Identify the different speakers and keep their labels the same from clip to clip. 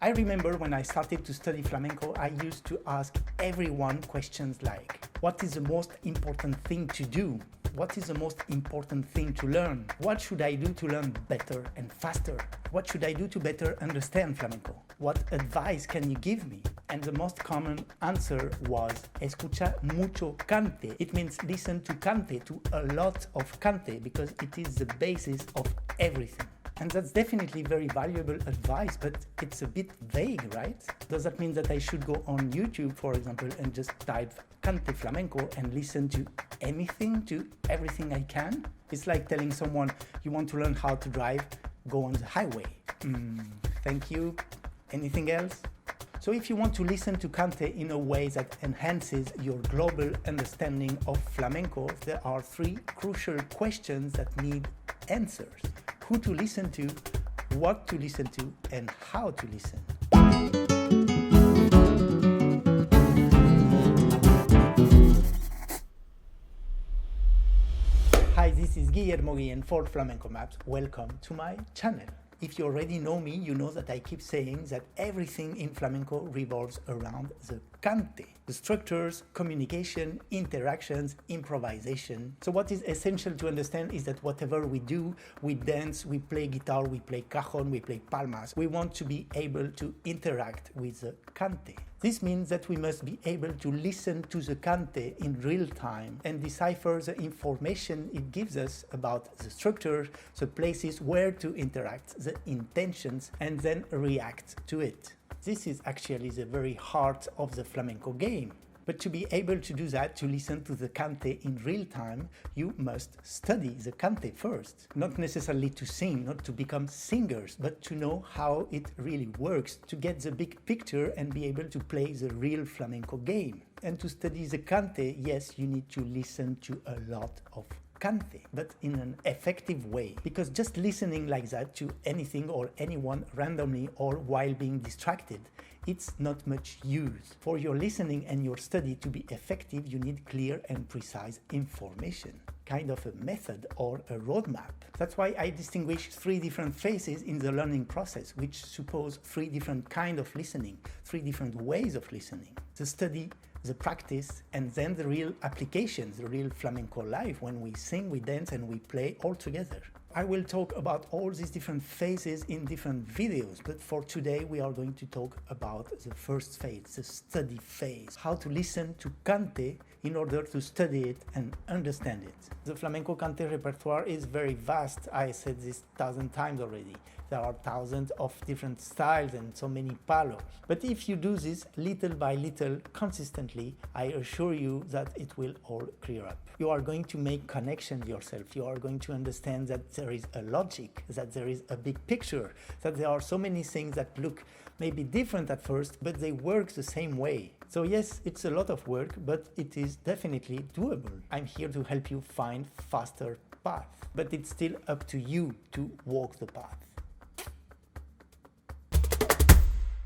Speaker 1: I remember when I started to study flamenco, I used to ask everyone questions like, what is the most important thing to do? What is the most important thing to learn? What should I do to learn better and faster? What should I do to better understand flamenco? What advice can you give me? And the most common answer was, escucha mucho cante. It means listen to cante, to a lot of cante, because it is the basis of everything. And that's definitely very valuable advice, but it's a bit vague, right? Does that mean that I should go on YouTube, for example, and just type Cante Flamenco and listen to anything, to everything I can? It's like telling someone, you want to learn how to drive, go on the highway. Thank you. Anything else? So if you want to listen to cante in a way that enhances your global understanding of flamenco, there are three crucial questions that need answers. Who to listen to, what to listen to, and how to listen. Hi, this is Guillermo Guillen for FlamencoMAPS. Welcome to my channel. If you already know me, you know that I keep saying that everything in flamenco revolves around the cante. The structures, communication, interactions, improvisation. So what is essential to understand is that whatever we do, we dance, we play guitar, we play cajon, we play palmas, we want to be able to interact with the cante. This means that we must be able to listen to the cante in real time and decipher the information it gives us about the structure, the places where to interact, the intentions, and then react to it. This is actually the very heart of the flamenco game. But to be able to do that, to listen to the cante in real time, you must study the cante first. Not necessarily to sing, not to become singers, but to know how it really works, to get the big picture and be able to play the real flamenco game. And to study the cante, yes, you need to listen to a lot of cante, but in an effective way, because just listening like that to anything or anyone randomly or while being distracted, it's not much use. For your listening and your study to be effective, you need clear and precise information, kind of a method or a roadmap. That's why I distinguish three different phases in the learning process, which suppose three different kinds of listening, three different ways of listening. The study, the practice, and then the real applications, the real flamenco life, when we sing, we dance, and we play all together. I will talk about all these different phases in different videos, but for today we are going to talk about the first phase, the study phase. How to listen to cante in order to study it and understand it. The flamenco cante repertoire is very vast. I said this 1,000 times already. There are thousands of different styles and so many palos. But if you do this little by little, consistently, I assure you that it will all clear up. You are going to make connections yourself. You are going to understand that there is a logic, that there is a big picture, that there are so many things that look maybe different at first, but they work the same way. So yes, it's a lot of work, but it is definitely doable. I'm here to help you find faster path, but it's still up to you to walk the path.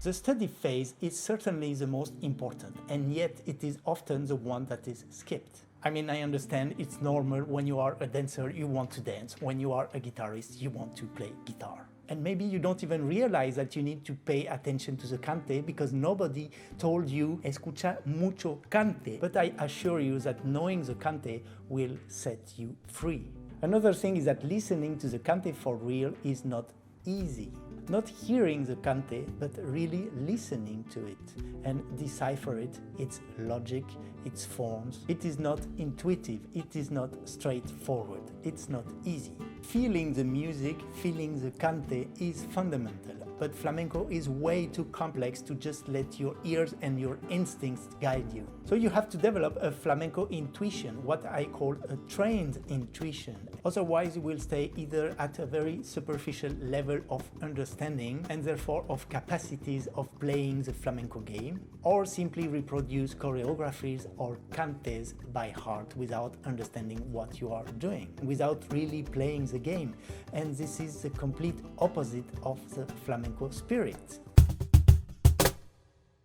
Speaker 1: The study phase is certainly the most important, and yet it is often the one that is skipped. I mean, I understand it's normal. When you are a dancer, you want to dance. When you are a guitarist, you want to play guitar. And maybe you don't even realize that you need to pay attention to the cante because nobody told you, escucha mucho cante. But I assure you that knowing the cante will set you free. Another thing is that listening to the cante for real is not easy. Not hearing the cante, but really listening to it and decipher it, its logic, its forms. It is not intuitive, it is not straightforward, it's not easy. Feeling the music, feeling the cante is fundamental, but flamenco is way too complex to just let your ears and your instincts guide you. So you have to develop a flamenco intuition, what I call a trained intuition. Otherwise you will stay either at a very superficial level of understanding and therefore of capacities of playing the flamenco game, or simply reproduce choreographies or cantes by heart without understanding what you are doing, without really playing the game. And this is the complete opposite of the flamenco spirit.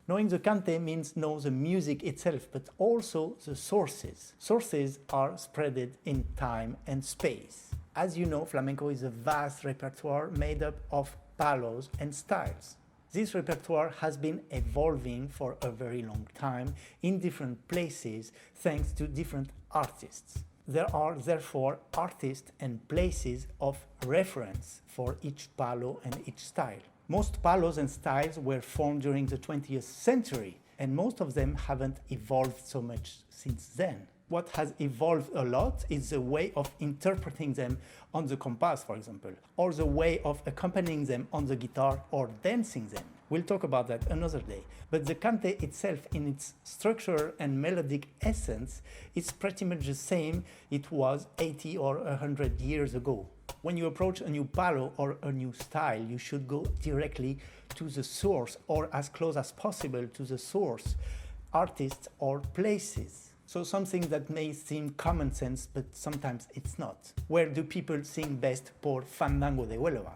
Speaker 1: Knowing the cante means know the music itself, but also the sources. Sources are spread in time and space. As you know, flamenco is a vast repertoire made up of palos and styles. This repertoire has been evolving for a very long time in different places thanks to different artists. There are therefore artists and places of reference for each palo and each style. Most palos and styles were formed during the 20th century, and most of them haven't evolved so much since then. What has evolved a lot is the way of interpreting them on the compas, for example, or the way of accompanying them on the guitar or dancing them. We'll talk about that another day. But the cante itself, in its structure and melodic essence, is pretty much the same it was 80 or 100 years ago. When you approach a new palo or a new style, you should go directly to the source, or as close as possible to the source, artists or places. So something that may seem common sense, but sometimes it's not. Where do people sing best por Fandango de Huelva?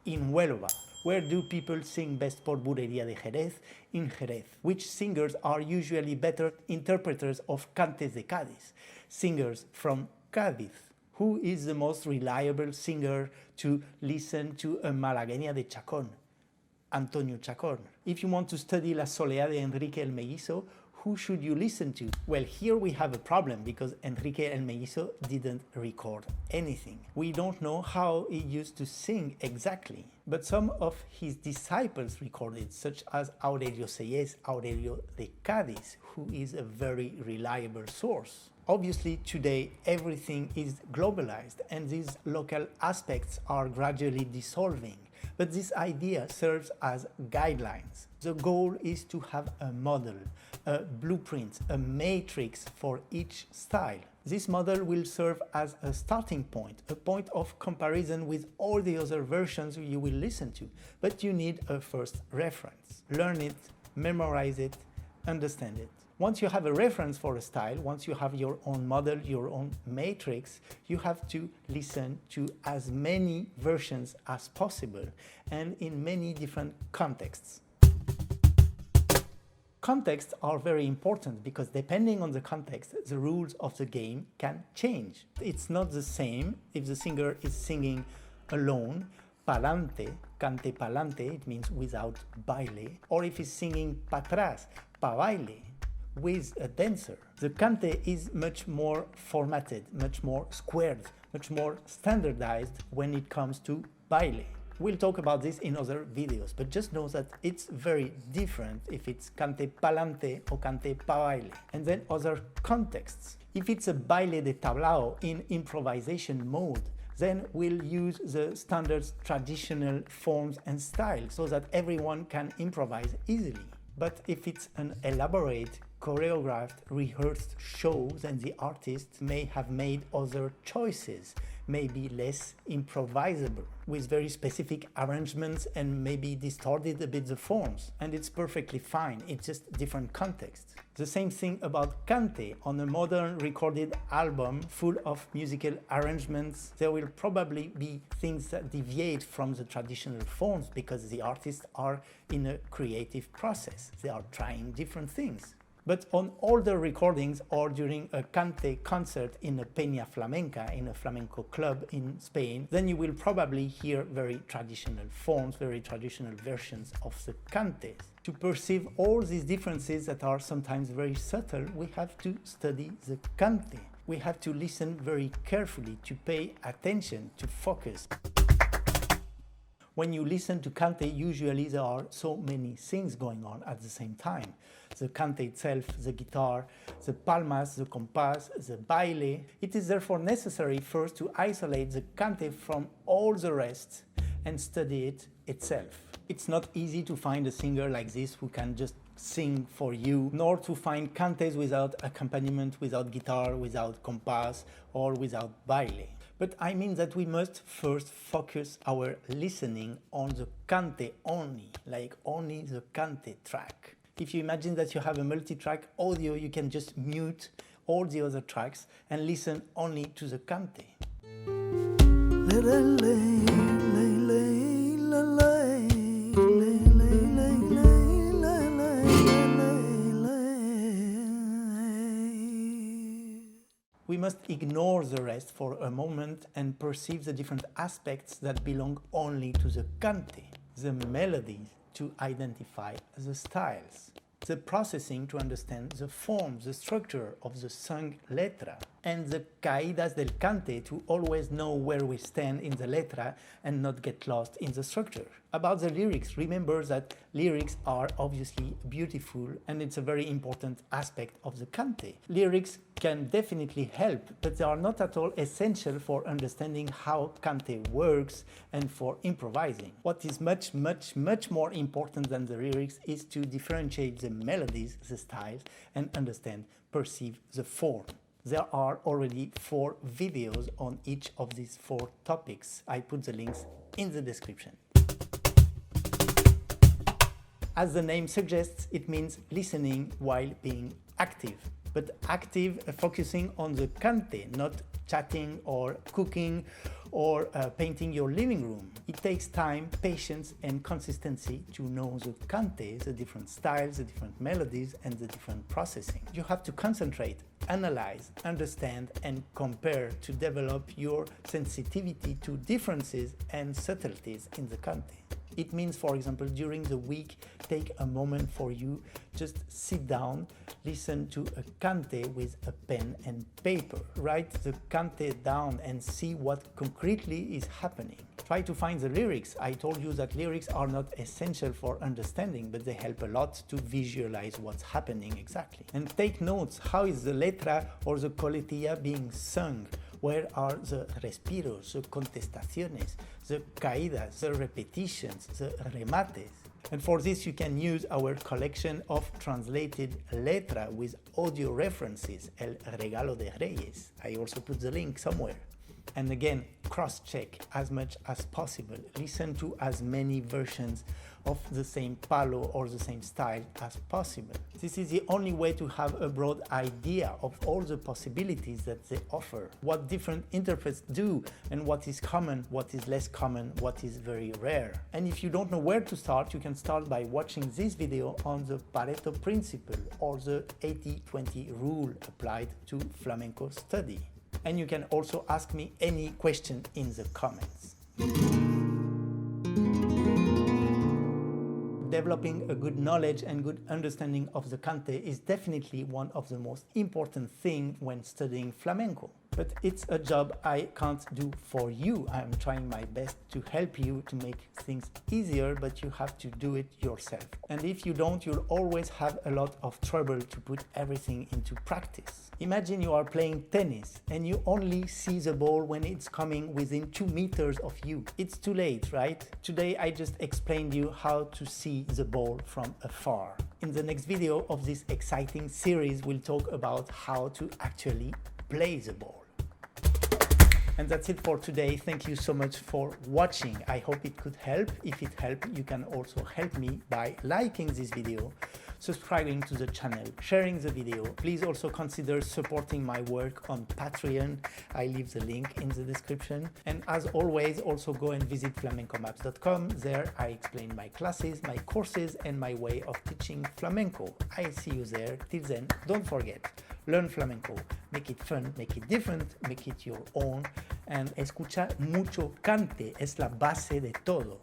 Speaker 1: In Huelva. Where do people sing best por Bulería de Jerez? In Jerez. Which singers are usually better interpreters of cantes de Cádiz? Singers from Cádiz. Who is the most reliable singer to listen to a Malagueña de Chacón? Antonio Chacón. If you want to study La Soleá de Enrique el Mellizo, who should you listen to? Well, here we have a problem because Enrique el Mellizo didn't record anything. We don't know how he used to sing exactly, but some of his disciples recorded, such as Aurelio Sellés, Aurelio de Cádiz, who is a very reliable source. Obviously, today everything is globalized and these local aspects are gradually dissolving. But this idea serves as guidelines. The goal is to have a model, a blueprint, a matrix for each style. This model will serve as a starting point, a point of comparison with all the other versions you will listen to. But you need a first reference. Learn it, memorize it, understand it. Once you have a reference for a style, once you have your own model, your own matrix, you have to listen to as many versions as possible and in many different contexts. Contexts are very important because depending on the context, the rules of the game can change. It's not the same if the singer is singing alone, pa'lante, cante pa'lante, it means without baile, or if he's singing pa'tras, pa baile, with a dancer. The cante is much more formatted, much more squared, much more standardized when it comes to baile. We'll talk about this in other videos, but just know that it's very different if it's cante pa'lante or cante pa baile. And then other contexts. If it's a baile de tablao in improvisation mode, then we'll use the standard traditional forms and styles so that everyone can improvise easily. But if it's an elaborate, choreographed, rehearsed show, then the artist may have made other choices, maybe less improvisable, with very specific arrangements and maybe distorted a bit the forms. And it's perfectly fine, it's just different context. The same thing about cante. On a modern recorded album full of musical arrangements, there will probably be things that deviate from the traditional forms because the artists are in a creative process. They are trying different things. But on older recordings or during a cante concert in a peña flamenca, in a flamenco club in Spain, then you will probably hear very traditional forms, very traditional versions of the cantes. To perceive all these differences that are sometimes very subtle, we have to study the cante. We have to listen very carefully, to pay attention, to focus. When you listen to cante, usually there are so many things going on at the same time. The cante itself, the guitar, the palmas, the compás, the baile. It is therefore necessary first to isolate the cante from all the rest and study it itself. It's not easy to find a singer like this who can just sing for you, nor to find cantes without accompaniment, without guitar, without compás, or without baile. But I mean that we must first focus our listening on the cante only, like only the cante track. If you imagine that you have a multi-track audio, you can just mute all the other tracks and listen only to the cante. We must ignore the rest for a moment and perceive the different aspects that belong only to the cante. The melodies, to identify the styles, the processing to understand the form, the structure of the sung letra, and the caídas del cante to always know where we stand in the letra and not get lost in the structure. About the lyrics, remember that lyrics are obviously beautiful and it's a very important aspect of the cante. Lyrics can definitely help, but they are not at all essential for understanding how cante works and for improvising. What is much more important than the lyrics is to differentiate the melodies, the styles, and understand, perceive the form. There are already 4 videos on each of these 4 topics. I put the links in the description. As the name suggests, it means listening while being active. But active, focusing on the cante, not chatting or cooking or painting your living room. It takes time, patience, and consistency to know the cante, the different styles, the different melodies, and the different processing. You have to concentrate, analyze, understand, and compare to develop your sensitivity to differences and subtleties in the cante. It means, for example, during the week, take a moment for you, just sit down, listen to a cante with a pen and paper. Write the cante down and see what concretely is happening. Try to find the lyrics. I told you that lyrics are not essential for understanding, but they help a lot to visualize what's happening exactly. And take notes. How is the letra or the coletilla being sung? Where are the respiros, the contestaciones, the caídas, the repetitions, the remates? And for this you can use our collection of translated letra with audio references, El Regalo de Reyes. I also put the link somewhere. And again, cross-check as much as possible. Listen to as many versions of the same palo or the same style as possible. This is the only way to have a broad idea of all the possibilities that they offer, what different interprets do, and what is common, what is less common, what is very rare. And if you don't know where to start, you can start by watching this video on the Pareto principle or the 80-20 rule applied to flamenco study. And you can also ask me any question in the comments. Developing a good knowledge and good understanding of the cante is definitely one of the most important things when studying flamenco. But it's a job I can't do for you. I'm trying my best to help you to make things easier, but you have to do it yourself. And if you don't, you'll always have a lot of trouble to put everything into practice. Imagine you are playing tennis and you only see the ball when it's coming within 2 meters of you. It's too late, right? Today I just explained you how to see the ball from afar. In the next video of this exciting series, we'll talk about how to actually play the ball. And that's it for today. Thank you so much for watching. I hope it could help. If it helped, you can also help me by liking this video, subscribing to the channel, sharing the video. Please also consider supporting my work on Patreon. I leave the link in the description. And as always, also go and visit flamencomaps.com. There I explain my classes, my courses, and my way of teaching flamenco. I see you there. Till then, don't forget, learn flamenco, make it fun, make it different, make it your own, and escucha mucho cante, es la base de todo.